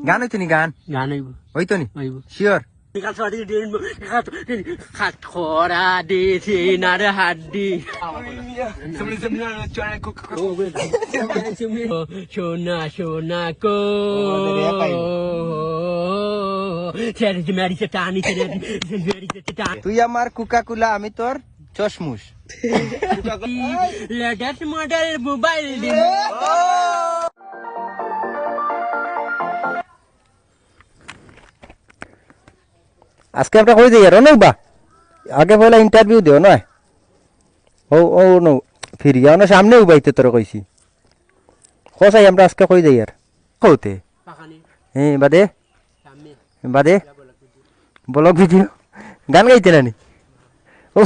গান হইতো নি গান গান হইব হইতো নি হইব শিওর খাট খরা দিয়েছে নার হাড্ডি সোনা সোনা কো টানি তুই আমার কোকা-কোলা আমি তোর চশমুশ লেটেস্ট মডেল মোবাইল দিব আজকে আমরা কই যাই আর নইবা আগে বলে ইন্টারভিউ দিও নয় ও ও নো ফিরিয়া না সামনে উবাইতে তোর কইছি কোসাই আমরা আজকে কই যাই আর কওতে হ্যাঁ বাদে বাদে ব্লগ ভিডিও গান গাইতে নানি ও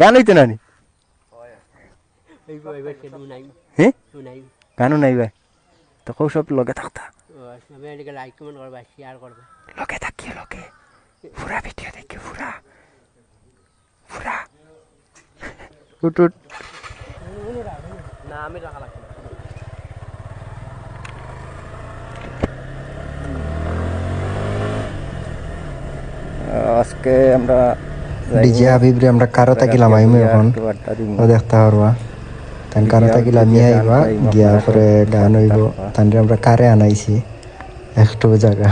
গান হইতে নানি হ্যাঁ গানও নাই ভাই তো কৌ সব লগে থাকতা লাইক কমেন্ট করবা শেয়ার করবা লগে থাকি লগে পুরা ভিডিও দেখি পুরা পুরা উঠ উঠ না আমি রাখা লাগবে আজকে আমরা ডিজে হাবিবরে আমরা কারো তাকিলাম আইমু এখন ও দেখতে পারবা তান কারো তাকিলাম আইবা গিয়া পরে গান হইব তানরে আমরা কারে আনাইছি একটু জায়গা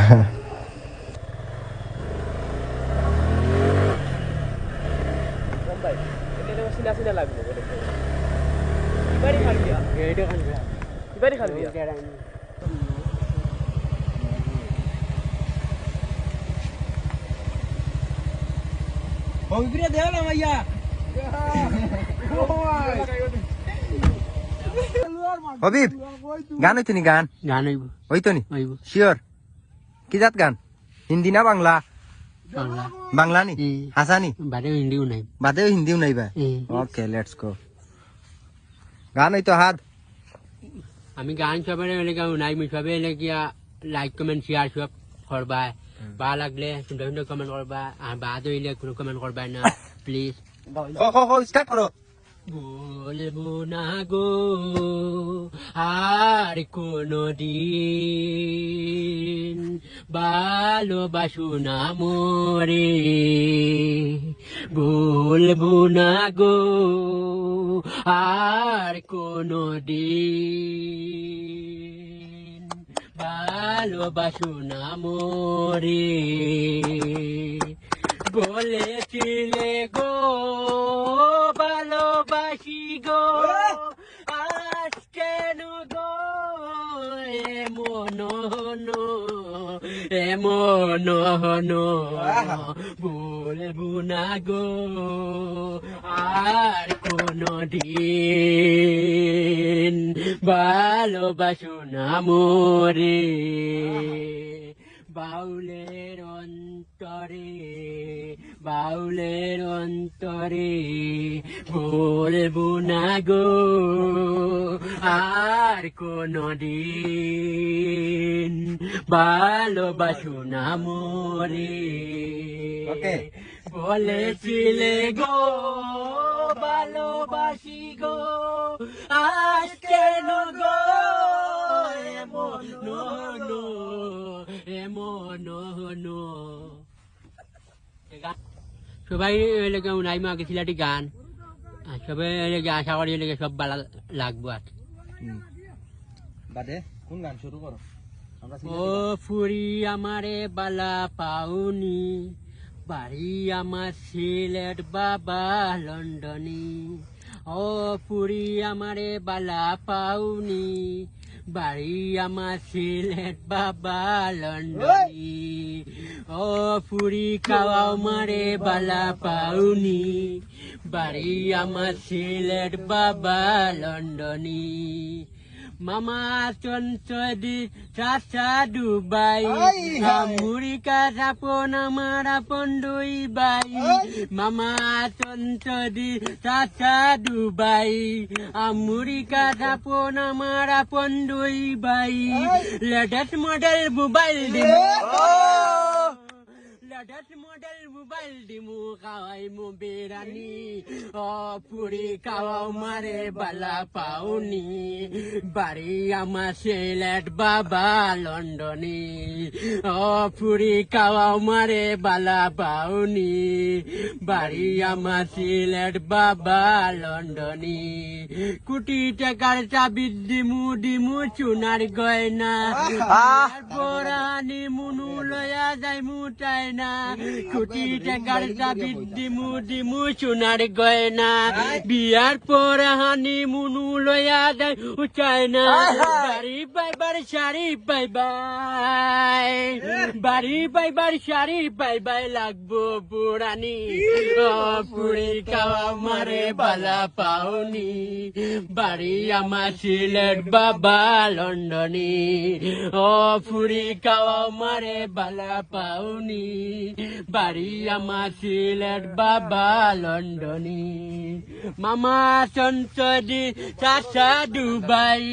হবিব গান হইতো নি গান গান হইব হইতো নি হইব শিওর কি জাত গান হিন্দি না বাংলা বাংলা বাংলা নি হাসানি বাদে হিন্দিও নাই বাদেও হিন্দিও নাই ভাই ওকে লেটস গো গান হইতো হাত আমি গান সবের এলাকা নাই আমি সবে এলাকা লাইক কমেন্ট শেয়ার সব করবা ভালো লাগলে সুন্দর সুন্দর কমেন্ট করবা আর বাদ হইলে কোনো কমেন্ট করবা না প্লিজ স্টার্ট করো বলবো না গো আর কোনো দিন ভালোবাসো না মোরে বলবো না গো আর কোনো দিন ভালোবাসো না মোরে বলেছিলে গো ভালোবাসি গো আজ কেন গো এমন বলবো না গো আর কোনো দিন ভালোবাসো না মোরে বাউলের অন্তরে বলবো না গো আর কোনো দিন ভালোবাসো না মোরে বলেছিলে গো ভালোবাসি গো আজ কেন গো এমন সবাই এলাকা নাই মা গেছিলাটি গান সবাই এলাকা আশা করি এলাকা সব ভালো লাগবো আর বাদে কোন গান শুরু করো ও ফুরি আমারে বালা পাউনি বাড়ি আমার সিলেট বাবা লন্ডনী ও ফুরি আমারে বালা পাউনি বাড়ি আমার সিলেট বাবা লন্ডনী ও ফুরি খাওয়াও মারে বালা পাউনি বাড়ি আমার সিলেট বাবা লন্ডনী মামা চঞ্চদি চাচা ডুবাই আমেরিকা আপন আমার আপন দুই বাই মামা চঞ্চদি চাচা ডুবাই আমেরিকা আপন আমার আপন দুই বাই লেটেস্ট মডেল মোবাইল দিব লেটেস্ট মডেল মোবাইল দিমু খাওয়াই মু বিরানি ও পুরি খাওয়াও মারে বালা পাউনি বাড়ি আমার সিলেট বাবা লন্ডনি ও পুরি খাওয়াও মারে বালা পাউনি বাড়ি আমার সিলেট বাবা লন্ডনি কোটি টাকার চাবি দিমু দিমু চুনার গয়না পরানি মুনু লয়া যাই মুটাই না কোটি টাকার চাবি দিমু দিমু চুনার গয়না বিয়ার পরানি মুনু লয়া যাই উচাই না বাড়ি পাইবার শাড়ি পাইবাই বাড়ি পাইবার শাড়ি পাইবাই লাগবো পুরানি ও পুরি খাওয়া মারে বালা পাওনি বাড়ি আমার সিলেট বাবা লন্ডনি ও পুরি খাওয়া মারে বালা পাওনি বাড়ি আমার সিলেট বাবা লন্ডনি মামা সঞ্চদি চাষা ডুবাই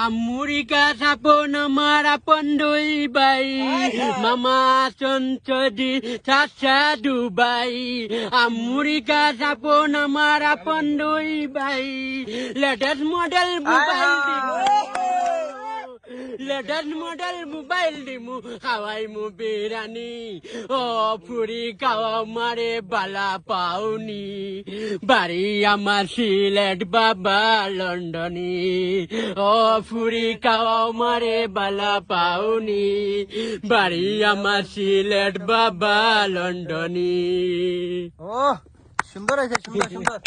আমেরিকা সাপন আমার আপন দুই বাই মামা সঞ্চদি চাষা ডুবাই আমেরিকা সাপন আমার আপন দুই বাই latest model mobile latest model mobile দিমু খাওয়াই মু বিরানি ও পুরি খাওয়া মারে বালা পাউনি বাড়ি আমার সিলেট বাবা লন্ডনি ও পুরি খাওয়া মারে বালা পাউনি বাড়ি আমার সিলেট বাবা লন্ডনি ও সুন্দর হয়েছে সুন্দর সুন্দর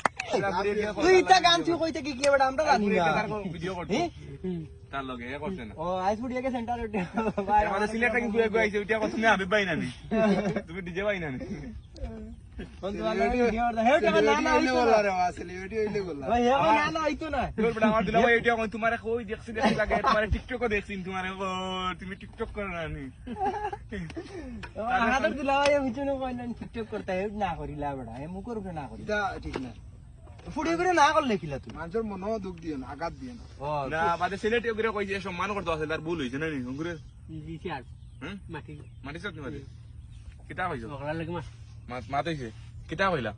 তুই ইতা গান তুই কইতে কি কি বেটা আমরা জানি না ভিডিও করতে তার লগে এ করতে না ও আইস ফুডিয়া কে সেন্টার আমাদের সিলেটটা কি গুয়া গুয়া আইছে ওইটা কথা না আমি পাই না নি তুমি ডিজে পাই না নি আমার দিলা ভাই এটা কোন তোমারে কই দেখছি দেখছি লাগে তোমারে টিকটকও দেখছি তোমারে তুমি টিকটক করো না নি হাতের দিলা ভাই মিছুনো কই না টিকটক করতে না করিলা বেটা এ মুখের উপরে না করি এটা ঠিক না ফুডিয়ে করে না করলে কিলা তুই মানুষের মনও দুঃখ দিও না আঘাত দিও না না বাদে সিলেট ওগরে কই যে সম্মান করতে আছে তার ভুল হইছে না নি ওগরে দিছি আর হুম মাটি মাটি সব তুমি কিতা হইছো ওকরা লাগে মাত হইছে কিতা হইলা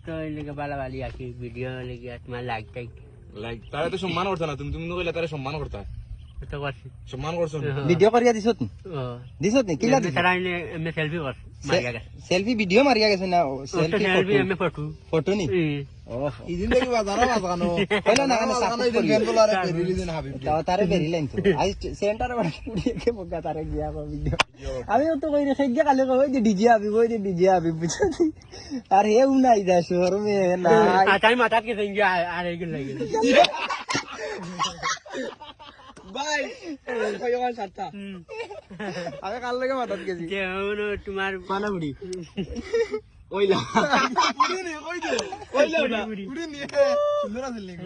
তো লেগে বালা বালি আছে ভিডিও লেগে তোমার লাইক টাইক লাইক তারে তো সম্মান করছ না তুমি তুমি কইলা তারে সম্মান করতা তো করছি সম্মান করছ না ভিডিও করিয়া দিছত ও দিছত নি কিলা দিছত তারা এমনি সেলফি কর মারিয়া গেছে সেলফি ভিডিও মারিয়া গেছে না সেলফি সেলফি এমনি ফটো ফটো নি ওহ ইদিন দেখি বাজানো বাজানো কইলা না না সাপোর্ট করি বেন বলারে বেরিলি দিন হাবিব তারে বেরিলেন তো আই সেন্টারে বড় পুড়িয়ে কে বগা তারে গিয়া কো ভিডিও আমি তো কই রে সেগে কালে কই যে ডিজে হাবিব কই যে ডিজে হাবিব বুঝছি আর হে উনাই দা শহর মে না আটাই মাথা কে সঙ্গে আর এগুলো লাগে বাই কইওয়ান সাতটা আগে কাল লাগে মাথাত গেছি যেন তোমার মানা বুড়ি ওইলা বুড়ি নে কই দে ওইলা বুড়ি নে সুন্দর আছে লেগে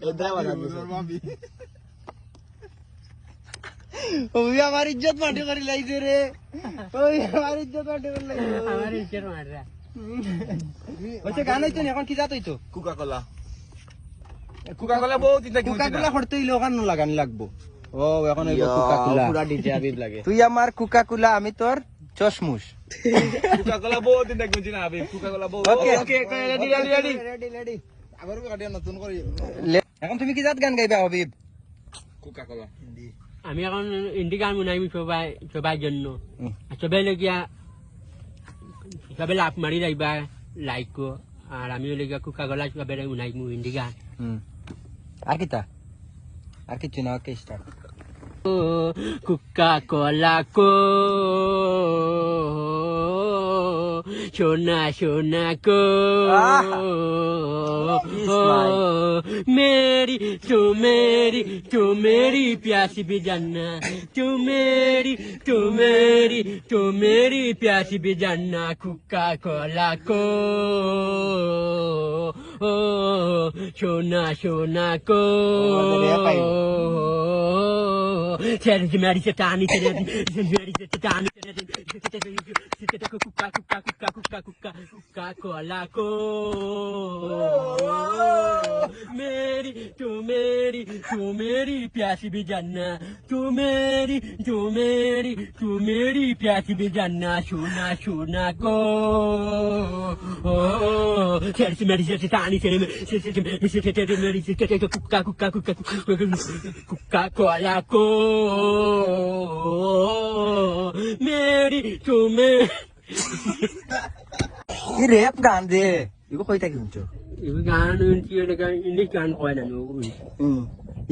এদরা বানা মাবি ওই আমার ইজ্জত মাটি করে লাইছে রে ওই আমার ইজ্জত মাটি করে লাইছে আমার ইচ্ছার মাররা ওইটা গান হইতো না এখন কি জাত হইতো কোকা কোলা বহুত চিন্তা কি কোকা-কোলা করতে হইলে ওখান লাগান লাগবো ও এখন হইব কোকা-কোলা পুরা ডিজে হাবিব লাগে তুই আমার কোকা-কোলা আমি তোর চশমুশ কোকা কোলা বহুত চিন্তা কি না আবে কোকা কোলা বহুত okay okay ready ready ready ready আবার গাড়ি নতুন করি এখন তুমি কি জাত গান গাইবা হাবিব কোকা কোলা আমি এখন ইন্ডি গান শুনাই সবাই সবার জন্য সবাই লগিয়া সবাই লাভ মারি যাইবা লাইক কো আর আমি লগিয়া কোকা কোলা সবাই শুনাই হিন্দি গান আর কিতা আর কিছু না ওকে স্টার্ট কোকা কোলা কো সোনা সোনা को मेरी तू मेरी प्यासी भी जानना तू मेरी प्यासी भी जानना कोका कोला को सोना सोना को Sergi Mary Setani, Mary Setani, Coca-Cola, Mary, tu Mary, piaci bijana, tu Mary, piaci bijana, shuna, go. Sergi Mary Setani, Coca-Cola, Mary, tu Mary. ই রেপ গান দে ইগো কই থাকি শুনছো Ibu kan ini kan kau nak nunggu.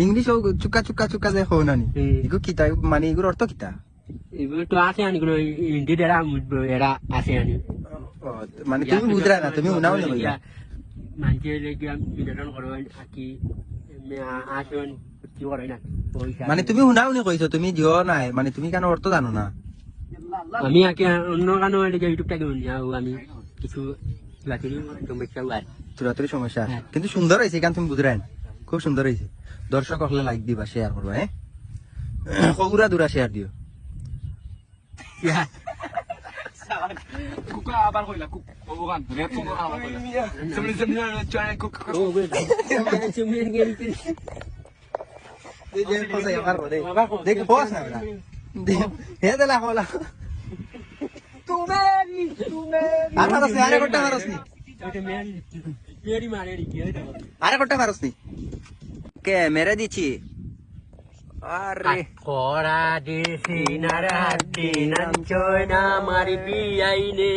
English ও চুকা চুকা চুকা যে হো নানি ইগো কিতা মানে ইগোর অর্থ কিতা Ibu tu ASEAN kalau ini daerah mudro era ASEAN. মানে তুমি বুঝরা না তুমি উনাও না কইবা Manje lagi di dalam kalau aki ASEAN কি করে না মানে তুমি উনাও নি কইছো তুমি জিও নাই মানে তুমি কেন অর্থ জানো না আমি আগে অন্য গানও এদিকে ইউটিউব থেকে আমি কিছু লাচিনি সমস্যা হয় চুরাতুরি সমস্যা কিন্তু সুন্দর হয়েছে গান তুমি বুঝরাই খুব সুন্দর হয়েছে দর্শক হলে লাইক দিবা শেয়ার করবা হ্যাঁ কগুরা দূরা শেয়ার দিও কুকা আবার কইলা কুকা রেপ কুকা আবার কইলা সামনে চায় কুকা দেখ বস না হে দেলা হলা আর মারস নি আরে কোটা মারস নি মেরি মারে আরে কোটা মারস নি কে মেরে দিছি আরে Kora di sinarati nan joy na mari biyay ne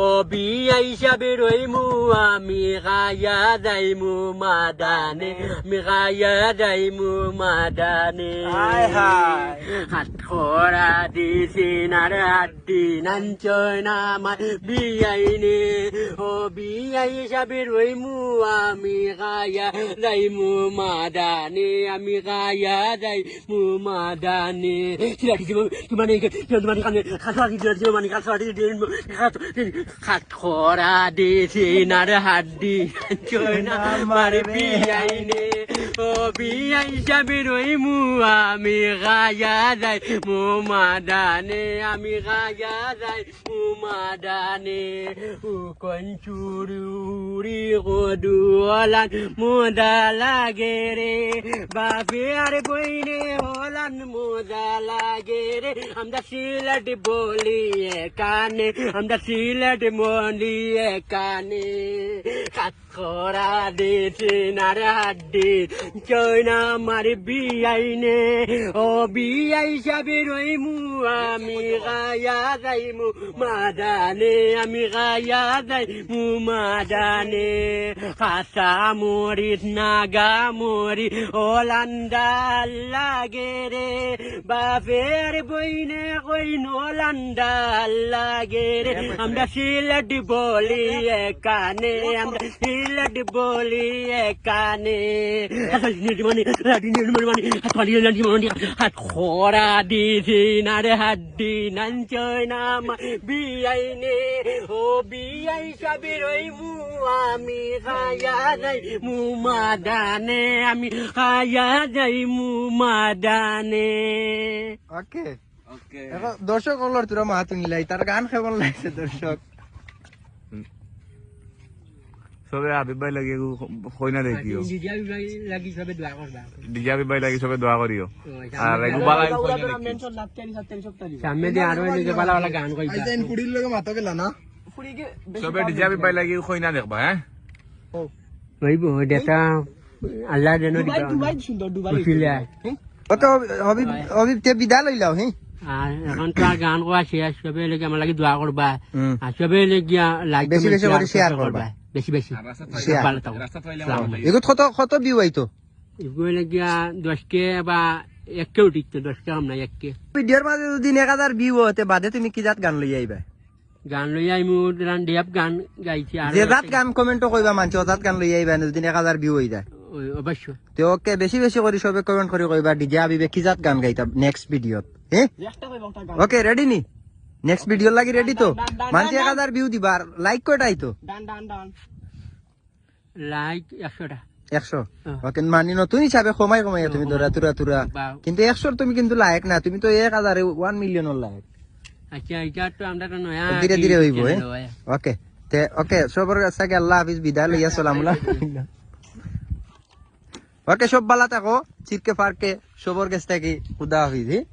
o biyay sabiroi mu ami kaya dai mu madane mi kaya dai mu madane hai hai Hat kora di sinarati nan joy na mari biyay ne o biyay sabiroi mu ami kaya dai mu madane ami kaya dai Mumadani, tidak cuma ni kan kasar di cuma ni kasar di khora di sinar hadi joina mari biyai ne o biyai sabiroi mu ami gaya dai mumadani ami gaya dai mumadani ukon curi godualan mudalagere bafiare boine Holan mudalagere amda silat boli ekane amda silat moli ekane katkora de sinar haddi joina mari biyai ne o biyai sabiroi mu ami gaya dai mu madane ami gaya dai mu madane khasa murid naga muri Holanda lagere bafere boine koino landa lagere amda silat boli ekane amda silat boli ekane asal ni mani atwali ni mani hat khora di sinar haddi nan joina ma biyai ne o biyai sabiroi mu ami kaya dai mu madane ami kaya dai mu madane ওকে এখন দর্শক হলার তোরা মাহাত নিলাই তার গান কেমন লাগছে দর্শক সবে Aviv ভাই লাগি কই না দেখিও India lagi sabe dua korba DJ Aviv ভাই লাগি সবে দোয়া করিও আর এগু বালা কই না দেখি samme de aro ni ke bala wala gan koi আইজাইন পুডির লগে মাথা গেলা না সবে ডিজে আবিব ভাই লাগি কই না দেখবা হ্যাঁ ওই বো দেতা আল্লাহ দেনো দিবা দুবাই কত হবিব হবিব তে বিদায় লইলাও হ্যাঁ আর এখন তো আর গান কোয়া শেষ সবে লাগি আমার লাগি দোয়া করবা আর সবে লাগি লাইক বেশি বেশি করে শেয়ার করবা বেশি বেশি শেয়ার ভালো থাকো রাস্তা পাইলাম এগো কত কত ভিউ আইতো এগুলো লাগি 10 কে বা 1 কে উঠিতে 10 কে আমরা 1 কে ভিডিওর মাঝে যদি 1000 ভিউ হতে বাদে তুমি কি জাত গান লই আইবা গান লই আই মু রান দেব গান গাইছি আর যে জাত গান কমেন্ট কইবা মানছি ও জাত গান লই আইবা যদি 1000 ভিউ হই যায় অবশ্য তো ওকে বেশি বেশি করে সবে কমেন্ট করে কইবা ডিজে আবিবে কি জাত গান গাইতা নেক্সট ভিডিওত হ্যাঁ ওকে রেডি নি নেক্সট ভিডিও লাগি রেডি তো মানছি 1000 ভিউ দিবা লাইক কয়টা আইতো লাইক 100টা 100 হ্যাঁ। ওকে মানি নতুন হিসাবে কমাই তুমি ধরা তুরা বা- কিন্তু 100 তুমি কিন্তু লায়ক না, তুমি তো 1000 1 মিলিয়নের লায়ক। আচ্ছা এটা তো আমরা তো নয়া ধীরে ধীরে হইব channel হয়। ওকে তে ওকে সবার কাছে আল্লাহ হাফিজ, বিদায় লইয়া সালাম ওকে সব ভালো থাকো, চিরকে ফারকে সবার কাছ থেকে খুদা হাফিজ।